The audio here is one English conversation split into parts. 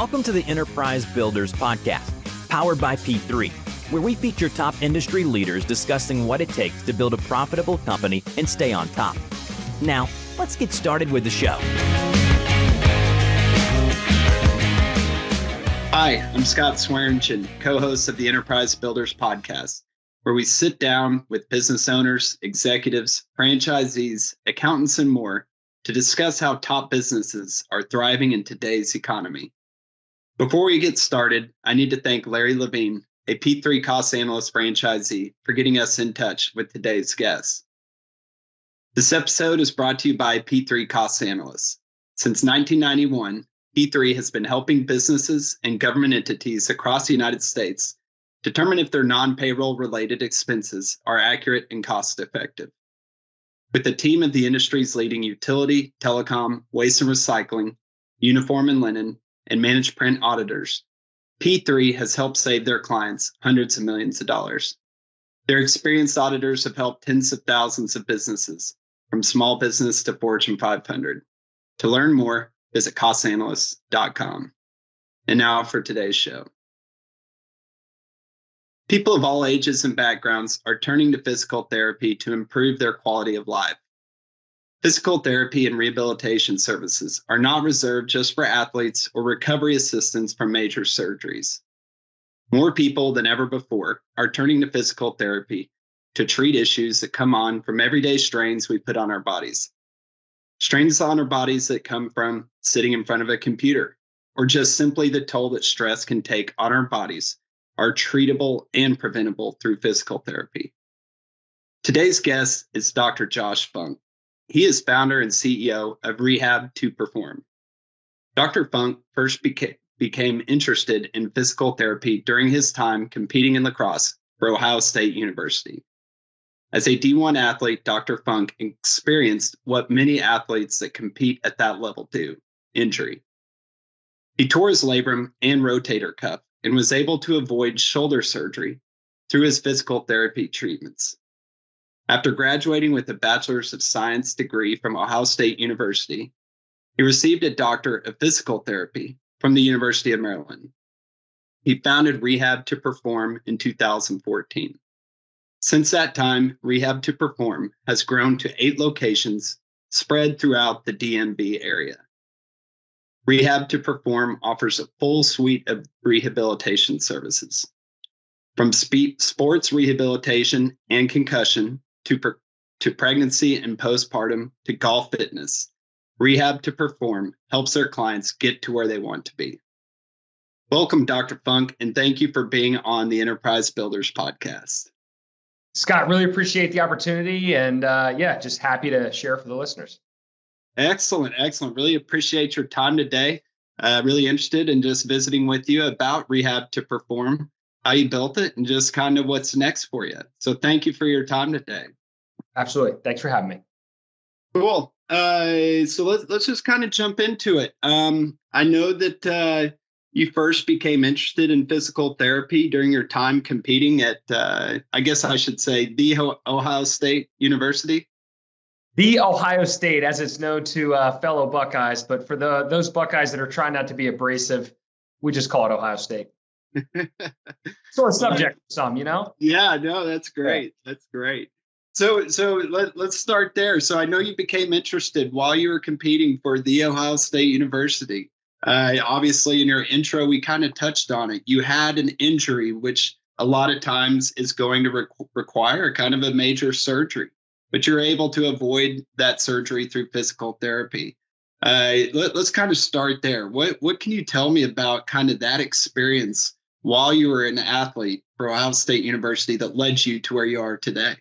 Welcome to the Enterprise Builders Podcast, powered by P3, where we feature top industry leaders discussing what it takes to build a profitable company and stay on top. Now, let's get started with the show. Hi, I'm Scott Swearingen, co-host of the Enterprise Builders Podcast, where we sit down with business owners, executives, franchisees, accountants, and more to discuss how top businesses are thriving in today's economy. Before we get started, I need to thank Larry Levine, a P3 cost analyst franchisee, for getting us in touch with today's guest. This episode is brought to you by P3 Cost Analysts. Since 1991, P3 has been helping businesses and government entities across the United States determine if their non-payroll related expenses are accurate and cost-effective. With a team of the industry's leading utility, telecom, waste and recycling, uniform and linen, and managed print auditors, P3 has helped save their clients hundreds of millions of dollars. Their experienced auditors have helped tens of thousands of businesses, from small business to Fortune 500. To learn more, visit costanalysts.com. And now for today's show. People of all ages and backgrounds are turning to physical therapy to improve their quality of life. Physical therapy and rehabilitation services are not reserved just for athletes or recovery assistance from major surgeries. More people than ever before are turning to physical therapy to treat issues that come on from everyday strains we put on our bodies. Strains on our bodies that come from sitting in front of a computer, or just simply the toll that stress can take on our bodies, are treatable and preventable through physical therapy. Today's guest is Dr. Josh Funk. He is founder and CEO of Rehab to Perform. Dr. Funk first became interested in physical therapy during his time competing in lacrosse for Ohio State University. As a D1 athlete, Dr. Funk experienced what many athletes that compete at that level do: injury. He tore his labrum and rotator cuff and was able to avoid shoulder surgery through his physical therapy treatments. After graduating with a Bachelor's of Science degree from Ohio State University, he received a Doctor of Physical Therapy from the University of Maryland. He founded Rehab to Perform in 2014. Since that time, Rehab to Perform has grown to 8 locations spread throughout the DMV area. Rehab to Perform offers a full suite of rehabilitation services, from sports rehabilitation and concussion to pregnancy and postpartum to golf fitness. Rehab to Perform helps their clients get to where they want to be. Welcome, Dr. Funk, and thank you for being on the Enterprise Builders Podcast. Scott, really appreciate the opportunity, and just happy to share for the listeners. Excellent. Really appreciate your time today. Really interested in just visiting with you about Rehab to Perform, how you built it, and just kind of what's next for you. So thank you for your time today. Absolutely. Thanks for having me. Cool. So let's just kind of jump into it. I know that you first became interested in physical therapy during your time competing at, I guess I should say, the Ohio State University. The Ohio State, as it's known to fellow Buckeyes, but for those Buckeyes that are trying not to be abrasive, we just call it Ohio State. Sort of subject for some, you know? Yeah, no, that's great. Yeah. That's great. So let's start there. So I know you became interested while you were competing for the Ohio State University. Obviously, in your intro, we kind of touched on it. You had an injury, which a lot of times is going to require kind of a major surgery, but you're able to avoid that surgery through physical therapy. Let's kind of start there. What can you tell me about kind of that experience while you were an athlete for Ohio State University that led you to where you are today?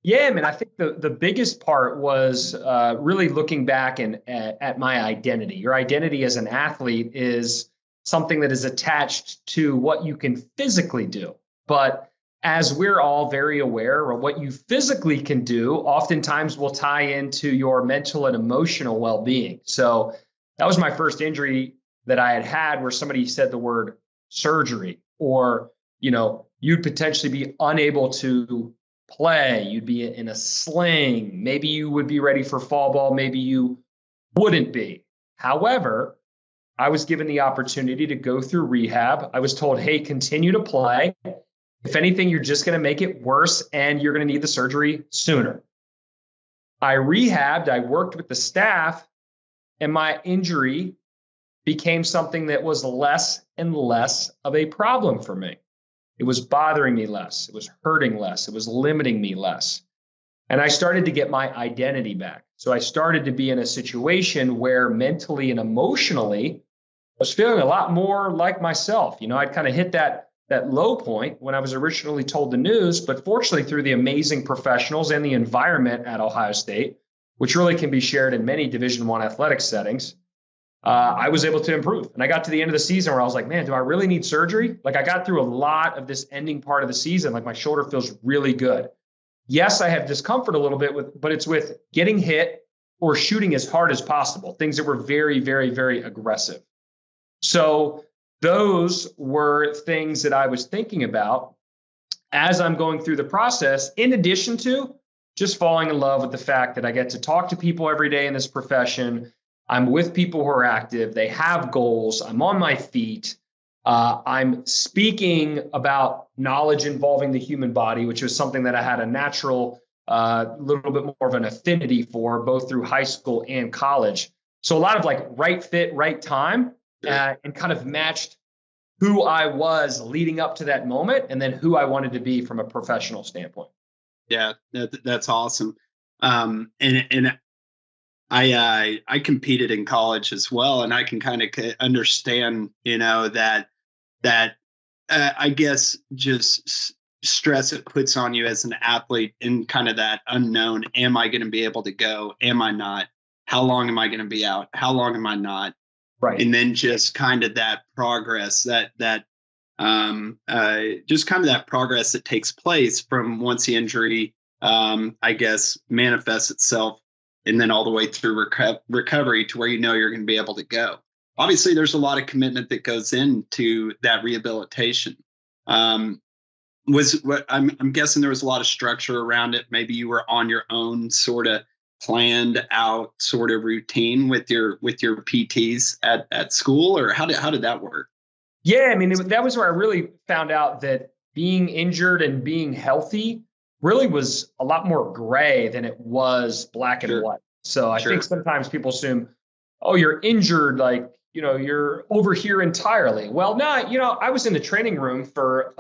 Yeah, man, I think the biggest part was really looking back at my identity. Your identity as an athlete is something that is attached to what you can physically do. But as we're all very aware, or what you physically can do oftentimes will tie into your mental and emotional well-being. So that was my first injury that I had where somebody said the word surgery, or, you'd potentially be unable to play. You'd be in a sling. Maybe you would be ready for fall ball. Maybe you wouldn't be. However, I was given the opportunity to go through rehab. I was told, hey, continue to play. If anything, you're just going to make it worse and you're going to need the surgery sooner. I rehabbed, I worked with the staff, and my injury became something that was less and less of a problem for me. It was bothering me less. It was hurting less. It was limiting me less. And I started to get my identity back. So I started to be in a situation where mentally and emotionally, I was feeling a lot more like myself. I'd kind of hit that low point when I was originally told the news, but fortunately through the amazing professionals and the environment at Ohio State, which really can be shared in many Division I athletics settings, I was able to improve. And I got to the end of the season where I was like, man, do I really need surgery? Like, I got through a lot of this ending part of the season. Like, my shoulder feels really good. Yes, I have discomfort a little bit but it's with getting hit or shooting as hard as possible, things that were very, very, very aggressive. So those were things that I was thinking about as I'm going through the process, in addition to just falling in love with the fact that I get to talk to people every day in this profession. I'm with people who are active. They have goals. I'm on my feet. I'm speaking about knowledge involving the human body, which was something that I had a natural, little bit more of an affinity for, both through high school and college. So a lot of like right fit, right time, and kind of matched who I was leading up to that moment and then who I wanted to be from a professional standpoint. Yeah, that's awesome. And I competed in college as well, and I can kind of understand, that I guess just stress it puts on you as an athlete in kind of that unknown. Am I going to be able to go? Am I not? How long am I going to be out? How long am I not? Right. And then just kind of that progress, just kind of that progress that takes place from once the injury, I guess, manifests itself, and then all the way through recovery to where you're going to be able to go. Obviously, there's a lot of commitment that goes into that rehabilitation. I'm guessing there was a lot of structure around it. Maybe you were on your own, sort of planned out sort of routine with your PTs at school, or how did that work? Yeah, I mean, that was where I really found out that being injured and being healthy really was a lot more gray than it was black and white. So I think sometimes people assume, oh, you're injured, like, you're over here entirely. Well, no, I was in the training room for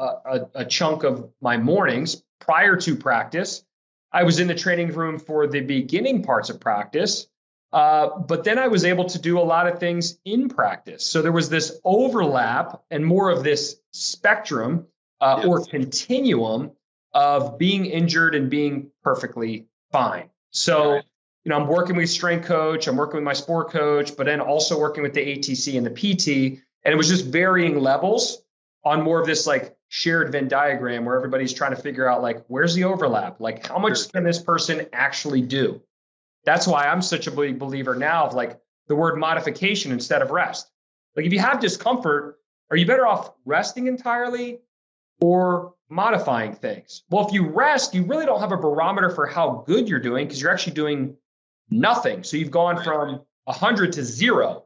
a chunk of my mornings prior to practice. I was in the training room for the beginning parts of practice. But then I was able to do a lot of things in practice. So there was this overlap and more of this spectrum or continuum of being injured and being perfectly fine. So, I'm working with strength coach, I'm working with my sport coach, but then also working with the ATC and the PT. And it was just varying levels on more of this like shared Venn diagram where everybody's trying to figure out like, where's the overlap? Like, how much can this person actually do? That's why I'm such a big believer now of like the word modification instead of rest. Like, if you have discomfort, are you better off resting entirely or modifying things? Well, if you rest, you really don't have a barometer for how good you're doing because you're actually doing nothing. So you've gone from 100 to 0.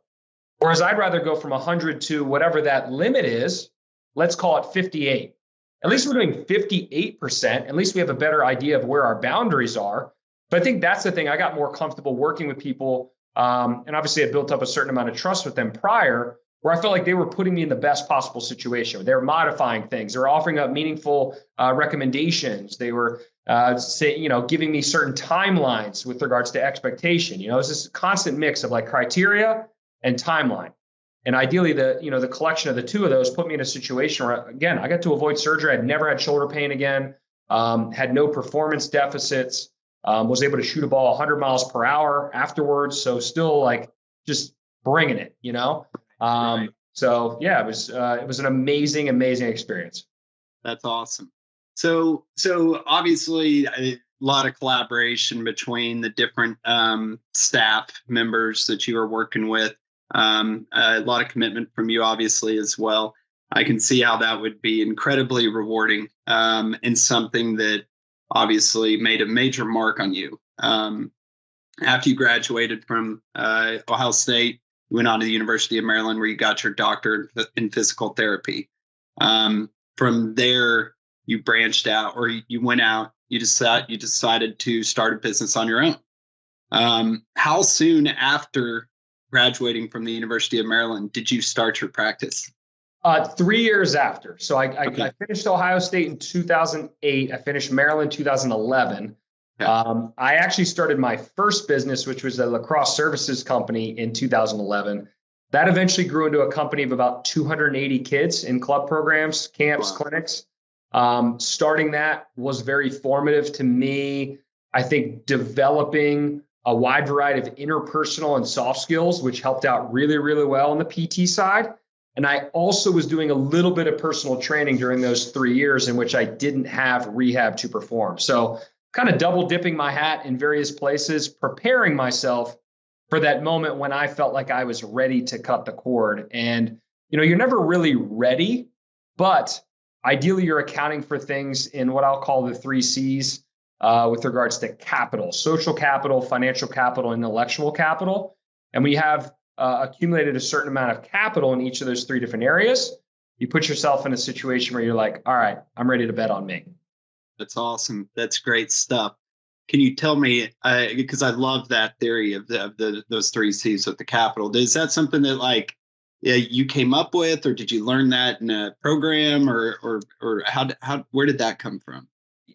Whereas I'd rather go from 100 to whatever that limit is. Let's call it 58. At least we're doing 58%. At least we have a better idea of where our boundaries are. But I think that's the thing. I got more comfortable working with people. And obviously I built up a certain amount of trust with them prior, where I felt like they were putting me in the best possible situation. They were modifying things. They were offering up meaningful recommendations. They were giving me certain timelines with regards to expectation. It's this constant mix of like criteria and timeline. And ideally, the collection of the two of those put me in a situation where, again, I got to avoid surgery. I'd never had shoulder pain again, had no performance deficits, was able to shoot a ball 100 miles per hour afterwards. So still like just bringing it, So yeah, it was an amazing, amazing experience. That's awesome. So obviously a lot of collaboration between the different staff members that you are working with. A lot of commitment from you, obviously, as well. I can see how that would be incredibly rewarding and something that obviously made a major mark on you. After you graduated from Ohio State, You went on to the University of Maryland where you got your doctorate in physical therapy. From there, you branched out, or you went out. You decided to start a business on your own. How soon after graduating from the University of Maryland did you start your practice? 3 years after. So Okay. I finished Ohio State in 2008. I finished Maryland 2011. Okay. I actually started my first business, which was a lacrosse services company, in 2011. That eventually grew into a company of about 280 kids in club programs, camps, Wow. clinics. Starting that was very formative to me. I think developing a wide variety of interpersonal and soft skills, which helped out really, really well on the PT side. And I also was doing a little bit of personal training during those 3 years in which I didn't have rehab to perform. So kind of double dipping my hat in various places, preparing myself for that moment when I felt like I was ready to cut the cord. And, you're never really ready, but ideally you're accounting for things in what I'll call the 3 C's with regards to capital: social capital, financial capital, intellectual capital. And we have accumulated a certain amount of capital in each of those 3 different areas. You put yourself in a situation where you're like, all right, I'm ready to bet on me. That's awesome. That's great stuff. Can you tell me, because I love that theory of those 3 C's with the capital. Is that something that you came up with, or did you learn that in a program, or where did that come from?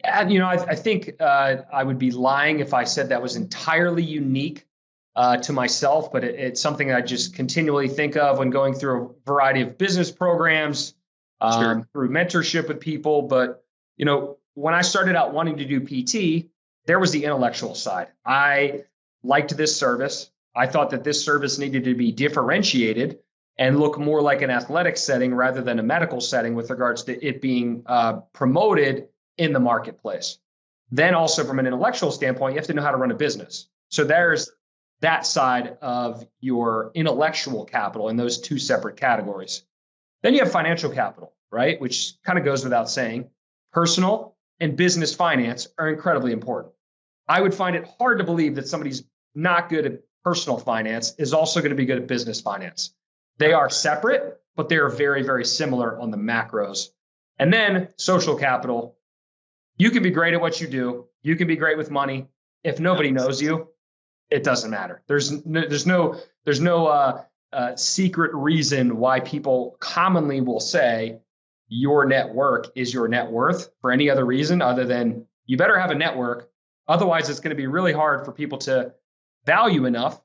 Yeah, I think I would be lying if I said that was entirely unique to myself, but it's something I just continually think of when going through a variety of business programs, Sure. through mentorship with people. But, when I started out wanting to do PT, there was the intellectual side. I liked this service. I thought that this service needed to be differentiated and look more like an athletic setting rather than a medical setting with regards to it being promoted in the marketplace. Then also from an intellectual standpoint, you have to know how to run a business. So there's that side of your intellectual capital in those 2 separate categories. Then you have financial capital, right? Which kind of goes without saying. Personal and business finance are incredibly important. I would find it hard to believe that somebody's not good at personal finance is also going to be good at business finance. They are separate, but they are very, very similar on the macros. And then social capital. You can be great at what you do. You can be great with money. If nobody knows you, it doesn't matter. There's no secret reason why people commonly will say your network is your net worth for any other reason other than you better have a network. Otherwise, it's going to be really hard for people to value enough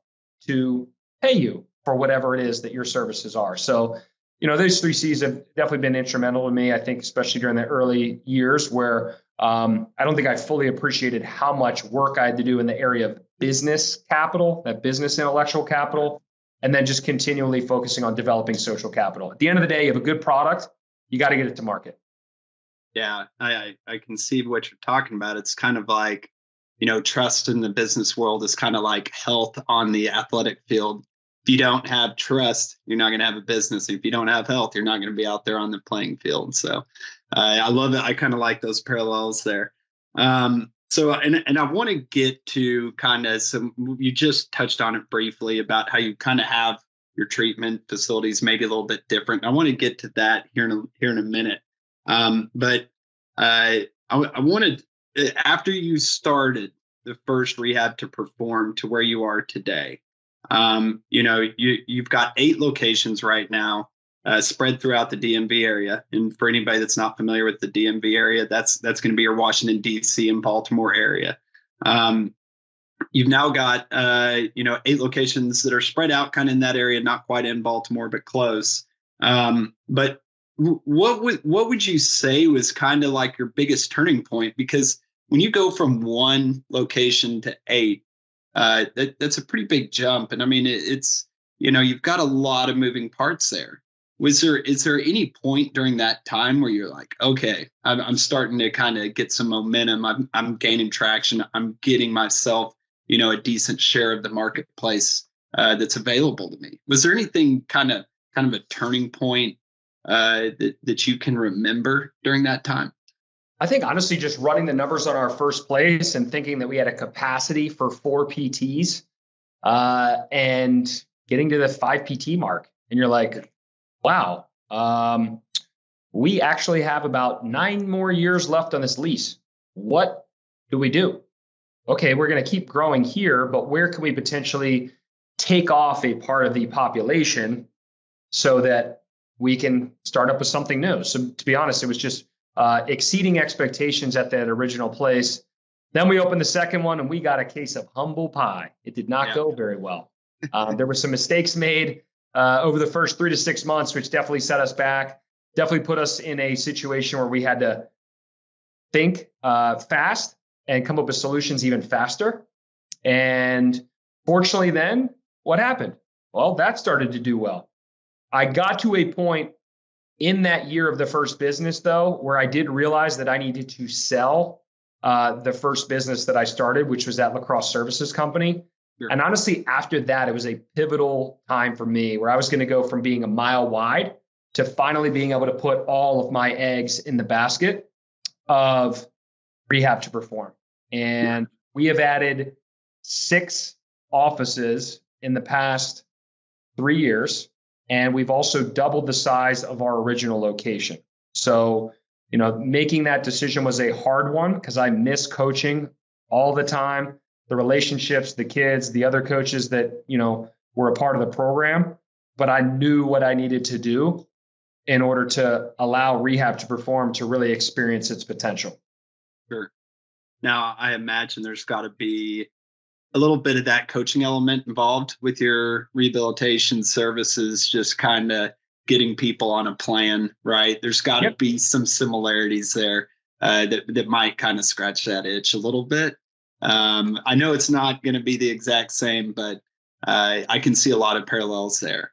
to pay you for whatever it is that your services are. So, those 3 C's have definitely been instrumental to me, I think, especially during the early years where I don't think I fully appreciated how much work I had to do in the area of business capital, that business intellectual capital, and then just continually focusing on developing social capital. At the end of the day, you have a good product, you got to get it to market. Yeah, I can see what you're talking about. It's kind of like, trust in the business world is kind of like health on the athletic field. If you don't have trust, you're not going to have a business. If you don't have health, you're not going to be out there on the playing field. So I love it. I kind of like those parallels there. So I want to get to kind of you just touched on it briefly about how you kind of have your treatment facilities maybe a little bit different. I want to get to that here in a minute. But I wanted, after you started the first rehab to perform to where you are today, you've got 8 locations right now, spread throughout the DMV area. And for anybody that's not familiar with the DMV area, that's going to be your Washington, D.C. and Baltimore area. You've now got, 8 locations that are spread out kind of in that area, not quite in Baltimore, but close. But what would you say was kind of like your biggest turning point? Because when you go from 1 location to 8, that's a pretty big jump. And I mean, it's, you've got a lot of moving parts there. Is there any point during that time where you're like, okay, I'm starting to kind of get some momentum. I'm gaining traction. I'm getting myself, a decent share of the marketplace that's available to me. Was there anything kind of a turning point that you can remember during that time? I think honestly, just running the numbers on our first place and thinking that we had a capacity for 4 PTs. And getting to the 5 PT mark. And you're like, wow, we actually have about 9 more years left on this lease. What do we do? Okay, we're going to keep growing here, but where can we potentially take off a part of the population so that we can start up with something new? So to be honest, it was just exceeding expectations at that original place. Then we opened the second one and we got a case of humble pie. It did not go very well. There were some mistakes made over the first 3 to 6 months, which definitely set us back, definitely put us in a situation where we had to think fast and come up with solutions even faster. And fortunately then, what happened? Well, that started to do well. I got to a point in that year of the first business, though, where I did realize that I needed to sell the first business that I started, which was that lacrosse services company. Sure. And honestly, after that, it was a pivotal time for me where I was going to go from being a mile wide to finally being able to put all of my eggs in the basket of Rehab to Perform. And we have added 6 offices in the past 3 years. And we've also doubled the size of our original location. So, making that decision was a hard one because I miss coaching all the time, the relationships, the kids, the other coaches that, were a part of the program. But I knew what I needed to do in order to allow Rehab to Perform to really experience its potential. Sure. Now, I imagine there's got to be a little bit of that coaching element involved with your rehabilitation services, just kind of getting people on a plan, right? There's got to be some similarities there that might kind of scratch that itch a little bit. I know it's not going to be the exact same, but I can see a lot of parallels there.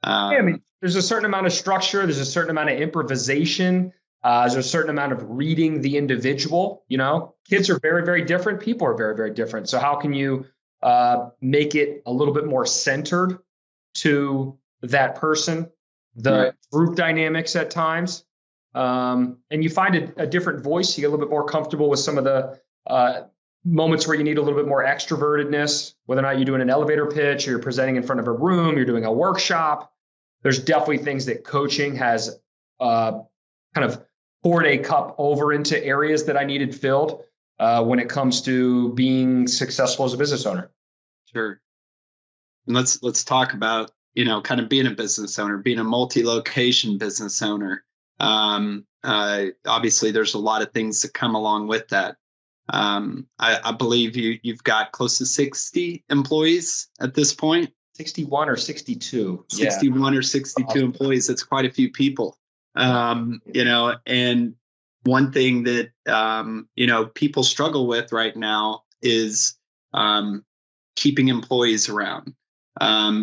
There's a certain amount of structure. There's a certain amount of improvisation. There's a certain amount of reading the individual. Kids are very, very different. People are very, very different. So how can you make it a little bit more centered to that person, the group dynamics at times? And you find a different voice. You get a little bit more comfortable with some of the moments where you need a little bit more extrovertedness, whether or not you're doing an elevator pitch or you're presenting in front of a room, you're doing a workshop. There's definitely things that coaching has kind of poured a cup over into areas that I needed filled when it comes to being successful as a business owner. Sure. And let's talk about, kind of being a business owner, being a multi-location business owner. Obviously, there's a lot of things that come along with that. I believe you've got close to 60 employees at this point. 61 or 62. 61 or 62 employees. That's quite a few people. And one thing that, people struggle with right now is keeping employees around,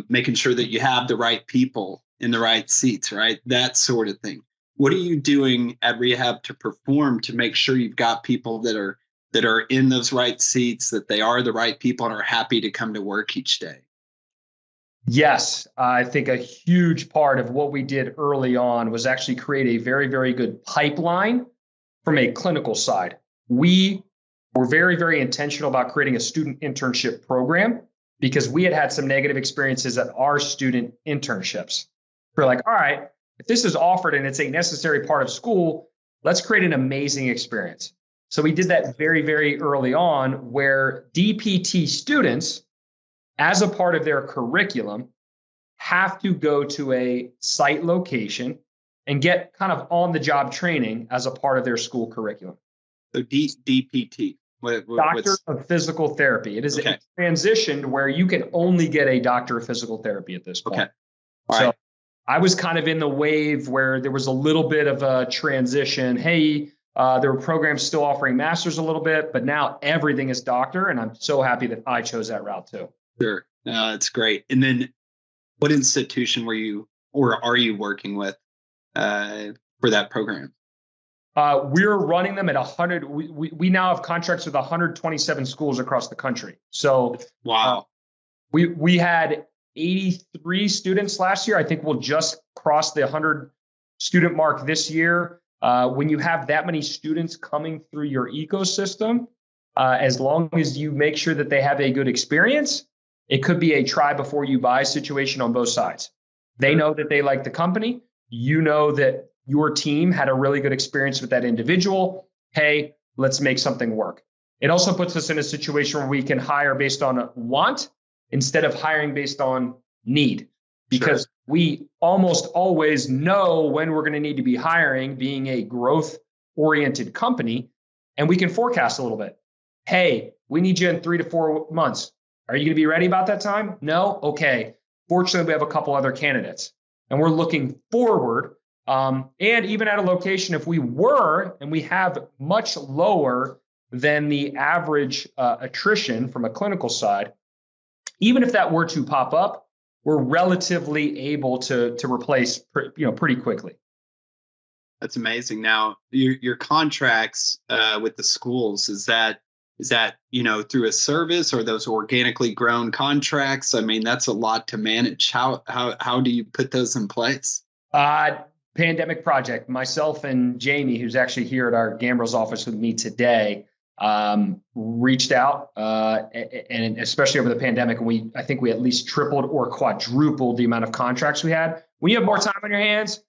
making sure that you have the right people in the right seats, right? That sort of thing. What are you doing at Rehab to Perform to make sure you've got people that are in those right seats, that they are the right people and are happy to come to work each day? Yes, I think a huge part of what we did early on was actually create a very, very good pipeline from a clinical side. We were very, very intentional about creating a student internship program because we had some negative experiences at our student internships. We're like, all right, if this is offered and it's a necessary part of school, let's create an amazing experience. So we did that very, very early on where DPT students, as a part of their curriculum, have to go to a site location and get kind of on-the-job training as a part of their school curriculum. So DPT. Doctor of Physical Therapy. It is a transition where you can only get a doctor of physical therapy at this point. Okay. All right. I was kind of in the wave where there was a little bit of a transition. Hey, there were programs still offering masters a little bit, but now everything is doctor. And I'm so happy that I chose that route too. Sure. That's great. And then what institution were you or are you working with for that program? We're running them at 100. We now have contracts with 127 schools across the country. So wow. We had 83 students last year. I think we'll just cross the 100 student mark this year. When you have that many students coming through your ecosystem, as long as you make sure that they have a good experience, It could be a try before you buy situation on both sides. They know that they like the company. You know that your team had a really good experience with that individual. Hey, let's make something work. It also puts us in a situation where we can hire based on want instead of hiring based on need, because we almost always know when we're going to need to be hiring, being a growth-oriented company, and we can forecast a little bit. Hey, we need you in 3 to 4 months. Are you going to be ready about that time? No? Okay. Fortunately, we have a couple other candidates, and we're looking forward. And even at a location, if we were, and we have much lower than the average attrition from a clinical side, even if that were to pop up, we're relatively able to replace pretty quickly. That's amazing. Now, your contracts with the schools, is that through a service, or those organically grown contracts? I mean, that's a lot to manage. How do you put those in place? Pandemic project. Myself and Jamie, who's actually here at our Gambrel's office with me today, reached out, and especially over the pandemic, and I think we at least tripled or quadrupled the amount of contracts we had. When you have more time on your hands,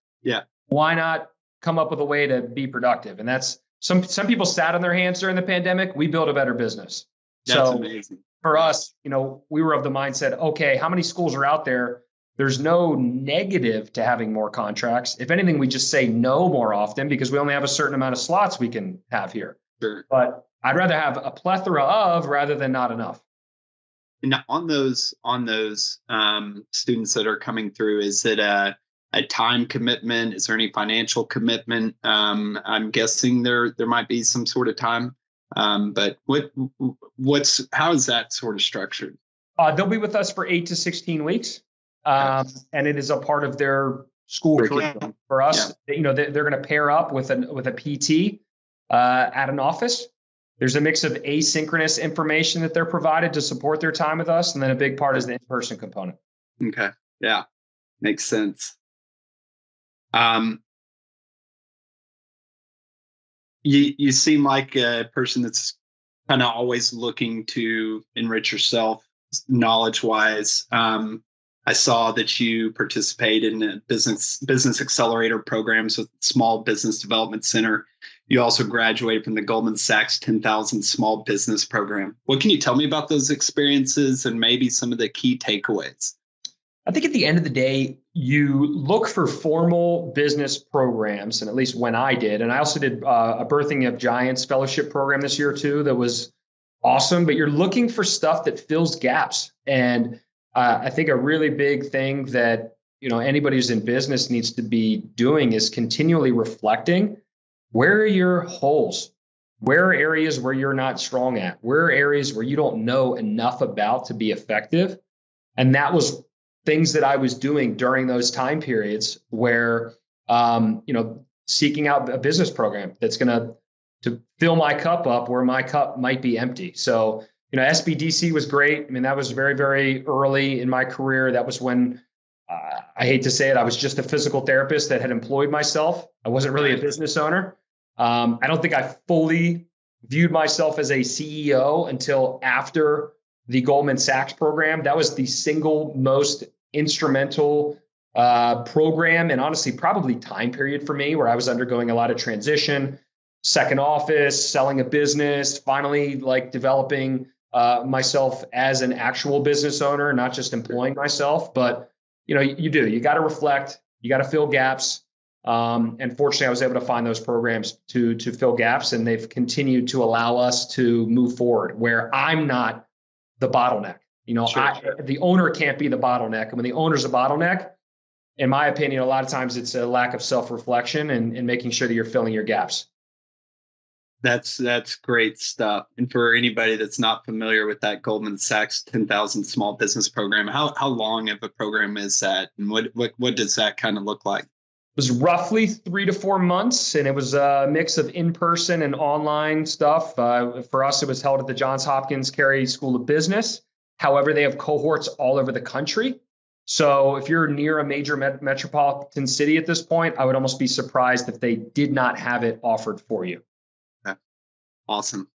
why not come up with a way to be productive? And that's some people sat on their hands during the pandemic. We built a better business. That's amazing. For us, we were of the mindset, okay, how many schools are out there? There's no negative to having more contracts. If anything, we just say no more often because we only have a certain amount of slots we can have here. Sure. But I'd rather have a plethora of rather than not enough. And on those students that are coming through, is it a time commitment? Is there any financial commitment? I'm guessing there might be some sort of time. But how is that sort of structured? They'll be with us for 8 to 16 weeks. And it is a part of their school curriculum. For us, they're going to pair up with a PT at an office. There's a mix of asynchronous information that they're provided to support their time with us, and then a big part is the in-person component. Okay, yeah, makes sense. You seem like a person that's kind of always looking to enrich yourself knowledge-wise. I saw that you participate in business accelerator programs with Small Business Development Center. You also graduated from the Goldman Sachs 10,000 Small Business Program. What can you tell me about those experiences and maybe some of the key takeaways? I think at the end of the day, you look for formal business programs, and at least when I did, and I also did a Birthing of Giants fellowship program this year too that was awesome, but you're looking for stuff that fills gaps. And I think a really big thing that anybody who's in business needs to be doing is continually reflecting, where are your holes? Where are areas where you're not strong at? Where are areas where you don't know enough about to be effective? And that was things that I was doing during those time periods where, seeking out a business program that's going to fill my cup up where my cup might be empty. So, SBDC was great. I mean, that was very, very early in my career. That was when, I hate to say it, I was just a physical therapist that had employed myself. I wasn't really a business owner. I don't think I fully viewed myself as a CEO until after the Goldman Sachs program. That was the single most instrumental program, and honestly, probably time period for me, where I was undergoing a lot of transition, second office, selling a business, finally developing myself as an actual business owner, not just employing myself. But you got to reflect, you got to fill gaps. And fortunately, I was able to find those programs to fill gaps, and they've continued to allow us to move forward where I'm not the bottleneck. The owner can't be the bottleneck. And when the owner's a bottleneck, in my opinion, a lot of times it's a lack of self-reflection and making sure that you're filling your gaps. That's great stuff. And for anybody that's not familiar with that Goldman Sachs 10,000 Small Business Program, how long of a program is that? And what does that kind of look like? It was roughly 3 to 4 months, and it was a mix of in-person and online stuff. For us, it was held at the Johns Hopkins Carey School of Business. However, they have cohorts all over the country. So if you're near a major metropolitan city at this point, I would almost be surprised if they did not have it offered for you. Okay. Awesome.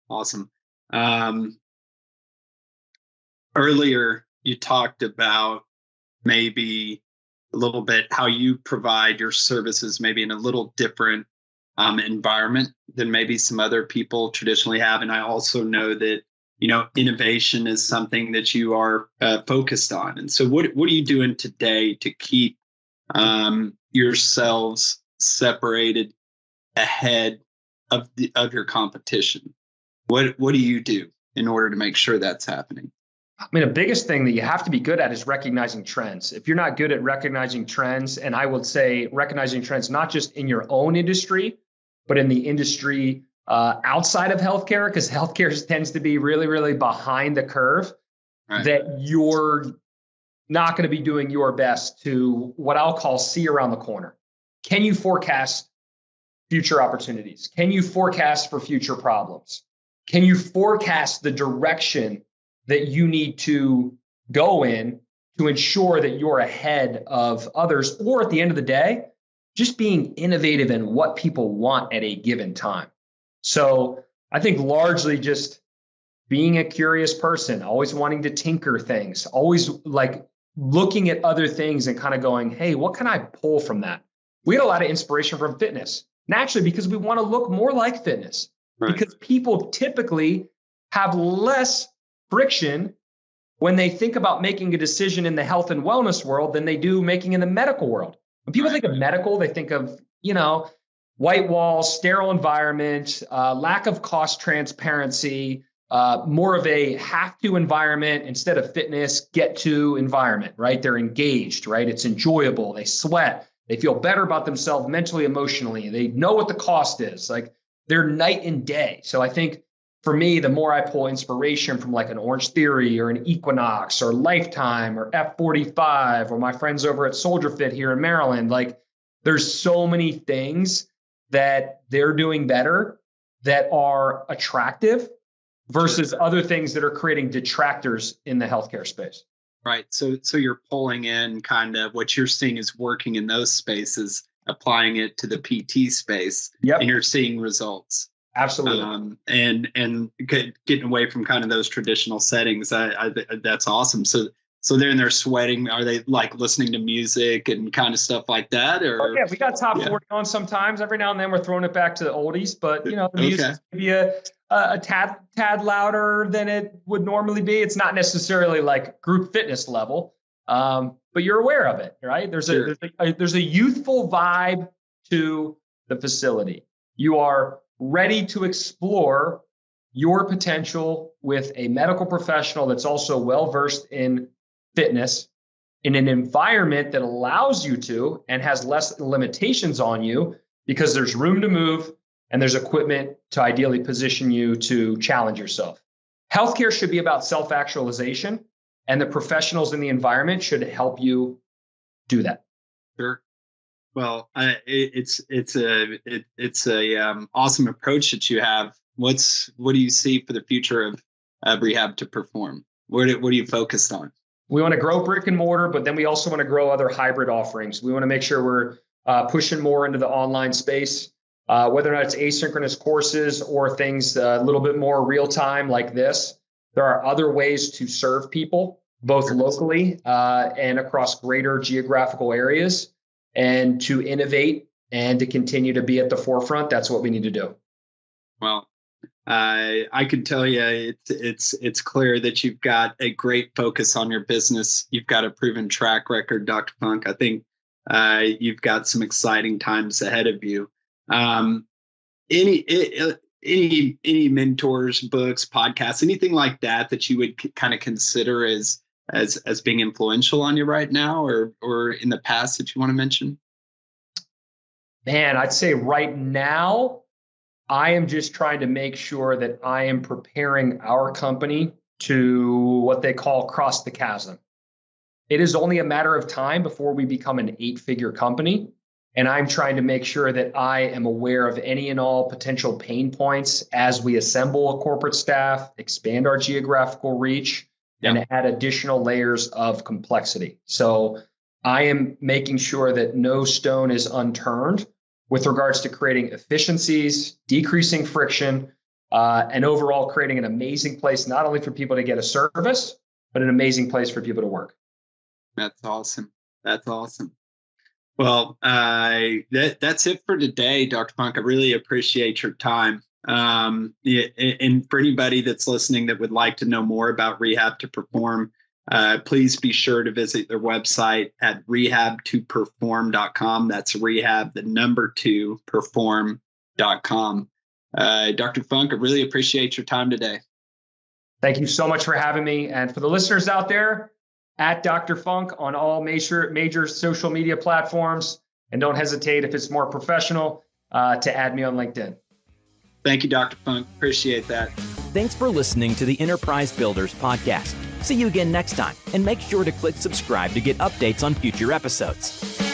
Earlier you talked about maybe a little bit how you provide your services maybe in a little different environment than maybe some other people traditionally have. And I also know that, innovation is something that you are focused on. And so what are you doing today to keep yourselves separated ahead of your competition? What do you do in order to make sure that's happening? I mean, the biggest thing that you have to be good at is recognizing trends. If you're not good at recognizing trends, and I would say recognizing trends not just in your own industry, but in the industry outside of healthcare, because healthcare tends to be really, really behind the curve, right, that you're not going to be doing your best to what I'll call see around the corner. Can you forecast future opportunities? Can you forecast for future problems? Can you forecast the direction that you need to go in to ensure that you're ahead of others? Or at the end of the day, just being innovative in what people want at a given time. So I think largely just being a curious person, always wanting to tinker things, always like looking at other things and kind of going, hey, what can I pull from that? We had a lot of inspiration from fitness, naturally, because we want to look more like fitness, right, because people typically have less friction when they think about making a decision in the health and wellness world than they do making in the medical world. When people think of medical, they think of, white walls, sterile environment, lack of cost transparency, more of a have to environment instead of fitness, get to environment, right? They're engaged, right? It's enjoyable. They sweat. They feel better about themselves mentally, emotionally. They know what the cost is. Like they're night and day. So I think for me, the more I pull inspiration from like an Orange Theory or an Equinox or Lifetime or F45 or my friends over at Soldier Fit here in Maryland, like there's so many things that they're doing better that are attractive versus other things that are creating detractors in the healthcare space. Right. So you're pulling in kind of what you're seeing is working in those spaces, applying it to the PT space, yep, and you're seeing results. Absolutely. And getting away from kind of those traditional settings. That's awesome. So they're sweating. Are they like listening to music and kind of stuff like that? Or yeah, we got top 40 on sometimes. Every now and then we're throwing it back to the oldies, but the music's maybe a tad louder than it would normally be. It's not necessarily like group fitness level, but you're aware of it, right? There's a youthful vibe to the facility. You are ready to explore your potential with a medical professional that's also well-versed in fitness in an environment that allows you to and has less limitations on you because there's room to move and there's equipment to ideally position you to challenge yourself. Healthcare should be about self-actualization, and the professionals in the environment should help you do that. Sure. Well, it's a awesome approach that you have. What do you see for the future of Rehab to perform? What are you focused on? We want to grow brick and mortar, but then we also want to grow other hybrid offerings. We want to make sure we're pushing more into the online space, whether or not it's asynchronous courses or things a little bit more real time like this. There are other ways to serve people, both locally and across greater geographical areas, and to innovate and to continue to be at the forefront. That's what we need to do. Well, I can tell you it's clear that you've got a great focus on your business. You've got a proven track record, Dr. Funk. I think you've got some exciting times ahead of you. Any mentors, books, podcasts, anything like that you would kind of consider as being influential on you right now or in the past that you want to mention? Man, I'd say right now, I am just trying to make sure that I am preparing our company to what they call cross the chasm. It is only a matter of time before we become an 8-figure company. And I'm trying to make sure that I am aware of any and all potential pain points as we assemble a corporate staff, expand our geographical reach, and add additional layers of complexity. So I am making sure that no stone is unturned with regards to creating efficiencies, decreasing friction, and overall creating an amazing place, not only for people to get a service, but an amazing place for people to work. That's awesome. That's awesome. Well, that's it for today, Dr. Funk. I really appreciate your time. And for anybody that's listening that would like to know more about Rehab to Perform, please be sure to visit their website at rehabtoperform.com. That's rehab, the number 2, perform.com. Dr. Funk, I really appreciate your time today. Thank you so much for having me. And for the listeners out there, at Dr. Funk on all major social media platforms. And don't hesitate, if it's more professional, to add me on LinkedIn. Thank you, Dr. Funk. Appreciate that. Thanks for listening to the Enterprise Builders Podcast. See you again next time, and make sure to click subscribe to get updates on future episodes.